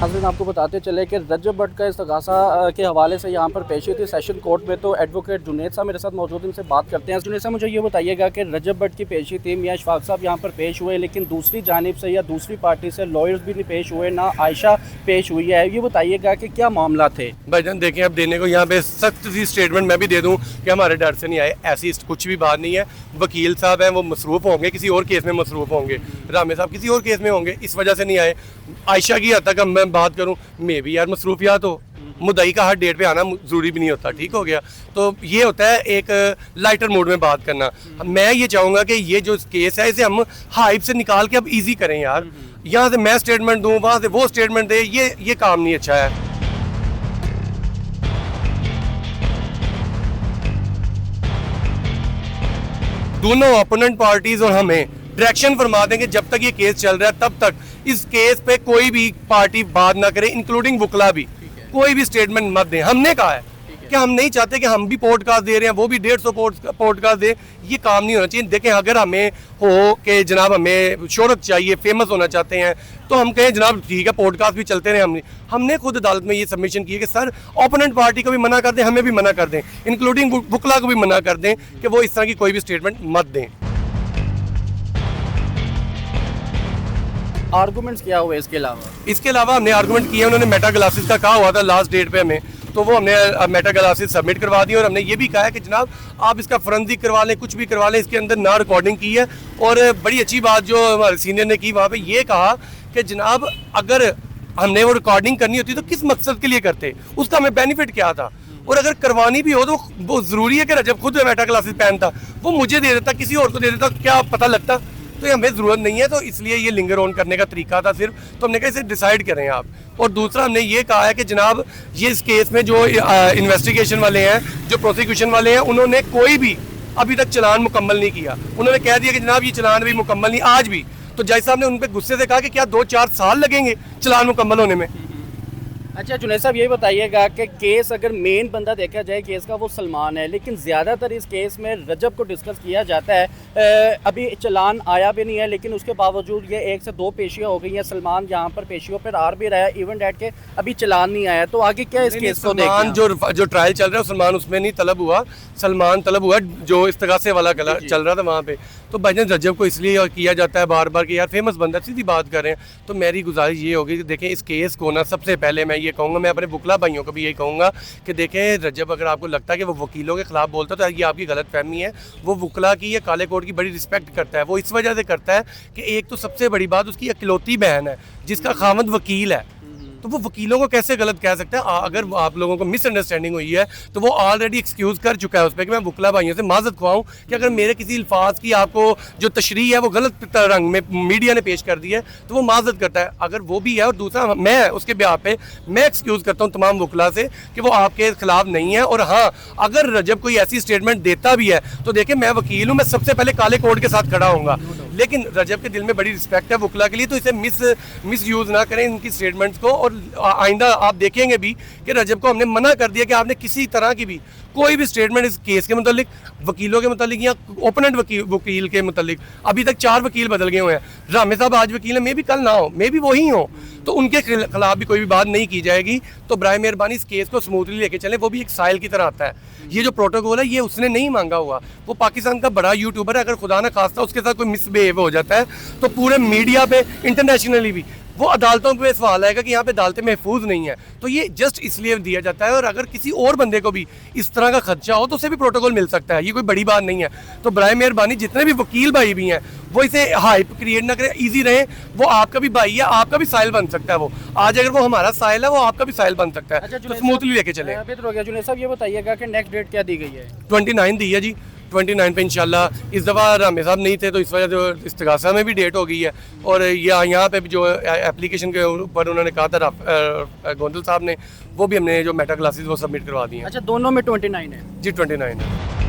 नाज़रीन आपको बताते चले कि रजब भट्ट का इस्तग़ासा के हवाले से यहाँ पर पेशी थी सेशन कोर्ट में। तो एडवोकेट जुनैद साहब मेरे साथ मौजूद, इनसे बात करते हैं। जुनैद साहब मुझे ये बताइएगा कि रजब भट्ट की पेशी थी, मियां इशफाक साहब यहाँ पर पेश हुए, लेकिन दूसरी जानिब से या दूसरी पार्टी से लॉयर्स भी नहीं पेश हुए, ना आयशा पेश हुई है। ये बताइएगा कि क्या मामला थे? भाईजान देखें, अब देने को यहाँ पे सख्त सी स्टेटमेंट मैं भी दे दूँ कि हमारे डर से नहीं आए, ऐसी कुछ भी बात नहीं है। वकील साहब हैं, वो मसरूफ़ होंगे, किसी और केस में मसरूफ़ होंगे, रामे साहब किसी और केस में होंगे, इस वजह से नहीं आए। आयशा की हद तक मैं बात करूँ, मैं भी यार मसरूफियात हो, मुद्दई का हर डेट पे आना ज़रूरी भी नहीं होता, ठीक हो गया। तो ये होता है एक लाइटर मूड में बात करना। मैं ये चाहूँगा कि ये जो केस है इसे हम हाइप से निकाल के अब इजी करें यार। यहाँ से मैं स्टेटमेंट दूँ, वहाँ से वो स्टेटमेंट दे, ये काम नहीं अच्छा है। दोनों ओपोनेंट पार्टीज और हमें डायरेक्शन फरमा देंगे जब तक ये केस चल रहा है, तब तक इस केस पे कोई भी पार्टी बात ना करे, इंक्लूडिंग वकला भी कोई भी स्टेटमेंट मत दें। हमने कहा है कि हम नहीं चाहते कि हम भी पॉडकास्ट दे रहे हैं, वो भी 150 पॉडकास्ट दे। ये काम नहीं होना चाहिए। देखें, अगर हमें हो कि जनाब हमें शोहरत चाहिए, फेमस होना चाहते हैं, तो हम कहें जनाब ठीक है पॉडकास्ट भी चलते रहे। हमने खुद अदालत में ये सबमिशन की है कि सर ओपोनेंट पार्टी को भी मना कर दें, हमें भी मना कर दें, इंक्लूडिंग वकला को भी मना कर दें कि वो इस तरह की कोई भी स्टेटमेंट मत दें। आर्गूमेंट्स क्या हुए इसके अलावा? इसके अलावा हमने आर्गूमेंट किए, उन्होंने मेटा ग्लासेस का कहा हुआ था लास्ट डेट पे हमें, तो वो हमने मेटा ग्लासेस सबमिट करवा दी। और हमने ये भी कहा है कि जनाब आप इसका फोरेंसिक करवा लें, कुछ भी करवा लें, इसके अंदर ना रिकॉर्डिंग की है। और बड़ी अच्छी बात जो हमारे सीनियर ने की, वहाँ पे ये कहा कि जनाब अगर हमने वो रिकॉर्डिंग करनी होती तो किस मकसद के लिए करते, उसका हमें बेनिफिट क्या था। और अगर करवानी भी हो तो वो ज़रूरी है कि रजब खुद मेटा ग्लासेस पहनता, वो मुझे दे देता, किसी और को दे देता, क्या पता लगता। तो ये हमें ज़रूरत नहीं है, तो इसलिए ये लिंगर ऑन करने का तरीका था सिर्फ। तो हमने कहा इसे डिसाइड करें आप। और दूसरा हमने ये कहा है कि जनाब ये इस केस में जो इन्वेस्टिगेशन वाले हैं, जो प्रोसिक्यूशन वाले हैं, उन्होंने कोई भी अभी तक चलान मुकम्मल नहीं किया। उन्होंने कह दिया कि जनाब ये चलान भी मुकम्मल नहीं, आज भी। तो जज साहब ने उन पर गुस्से से कहा कि क्या 2-4 साल लगेंगे चलान मुकम्मल होने में। अच्छा जुनैद साहब, ये बताइएगा कि केस अगर मेन बंदा देखा जाए केस का वो सलमान है, लेकिन ज़्यादातर इस केस में रजब को डिस्कस किया जाता है। अभी चलान आया भी नहीं है, लेकिन उसके बावजूद ये 1 से 2 पेशियाँ हो गई हैं। सलमान यहाँ पर पेशियों पर आ भी रहा है, इवन डेट के अभी चलान नहीं आया। तो आगे क्या इस केस को सलमान जो ट्रायल चल रहा है सलमान उसमें नहीं तलब हुआ, सलमान तलब हुआ जो इस्तगासे वाला चल रहा था वहाँ पे। तो भाईजान रजब को इसलिए किया जाता है बार बार कि यार फेमस बंदा, सीधी बात कर रहे हैं। तो मेरी गुजारिश ये होगी कि देखें इस केस को ना, सबसे पहले मैं ये कहूँगा, मैं अपने वकला भाइयों को भी यही कहूँगा कि देखें रजब अगर आपको लगता है कि वो वकीलों के खिलाफ बोलता है तो ये आपकी गलत फहमी है। वो वकला की या काले कोर्ट की बड़ी रिस्पेक्ट करता है। वो इस वजह से करता है कि एक तो सबसे बड़ी बात उसकी इकलौती बहन है जिसका खामद वकील है, तो वो वकीलों को कैसे गलत कह सकता है। अगर आप लोगों को मिसअंडरस्टैंडिंग हुई है तो वो ऑलरेडी एक्सक्यूज़ कर चुका है उस पर कि मैं वकला भाइयों से माजत खुआऊँ कि अगर मेरे किसी अल्फाज की आपको जो तशरीह है वो गलत रंग में मीडिया ने पेश कर दी है तो वो माजत करता है, अगर वो भी है। और दूसरा मैं उसके ब्याह पे मैं एक्सक्यूज़ करता हूँ तमाम वकला से कि वो आपके खिलाफ नहीं है। और हाँ, अगर रजब कोई ऐसी स्टेटमेंट देता भी है तो देखें मैं वकील हूँ, मैं सबसे पहले काले कोर्ट के साथ खड़ा होऊंगा, लेकिन रजब के दिल में बड़ी रिस्पेक्ट है वकला के लिए, तो इसे मिस यूज़ ना करें इनकी स्टेटमेंट्स को। और आइंदा आप देखेंगे भी कि रजब को हमने मना कर दिया कि आपने किसी तरह की भी कोई भी स्टेटमेंट इस केस के मुतालिक, वकीलों के मुतालिक या ओपोनेंट वकील के मुतालिक, अभी तक 4 वकील बदल गए हुए हैं। रामे साहब आज वकील है, मैं भी कल ना हो, मैं भी वही हूँ, तो उनके खिलाफ भी कोई भी बात नहीं की जाएगी। तो बराए मेहरबानी इस केस को स्मूथली लेके चलें। वो भी एक साइल की तरह आता है। ये जो प्रोटोकॉल है ये उसने नहीं मांगा हुआ, वो पाकिस्तान का बड़ा यूट्यूबर है, अगर खुदा ना खास्ता उसके साथ कोई मिसबिहेव हो जाता है तो पूरे मीडिया पे इंटरनेशनली भी वो अदालतों पे सवाल आएगा कि यहाँ पे अदालतें महफूज नहीं है। तो ये जस्ट इसलिए दिया जाता है। और अगर किसी और बंदे को भी इस तरह का खदशा हो तो उसे भी प्रोटोकॉल मिल सकता है, ये कोई बड़ी बात नहीं है। तो बराए मेहरबानी जितने भी वकील भाई भी हैं वो इसे हाइप क्रिएट ना करें, ईजी रहे। वो आपका भी भाई है, आपका भी साइल बन सकता है। वो आज अगर वो हमारा साइल है वो आपका भी साइल बन सकता है। अच्छा, तो स्मूथली लेके चले। बेहतर हो गया। जुनैद साहब ये बताइएगा कि नेक्स्ट डेट क्या दी गई है? 29 दी है जी, 29 पे इंशाल्लाह। इस दफ़ा रामे साहब नहीं थे तो इस वजह से इस्तगासा में भी डेट हो गई है। और यहाँ पे भी जो एप्लीकेशन के ऊपर उन्होंने कहा था गोंदल साहब ने, वो भी हमने जो मेटा क्लासेस वो सबमिट करवा दी हैं। अच्छा, दोनों में 29 है जी, 29 है।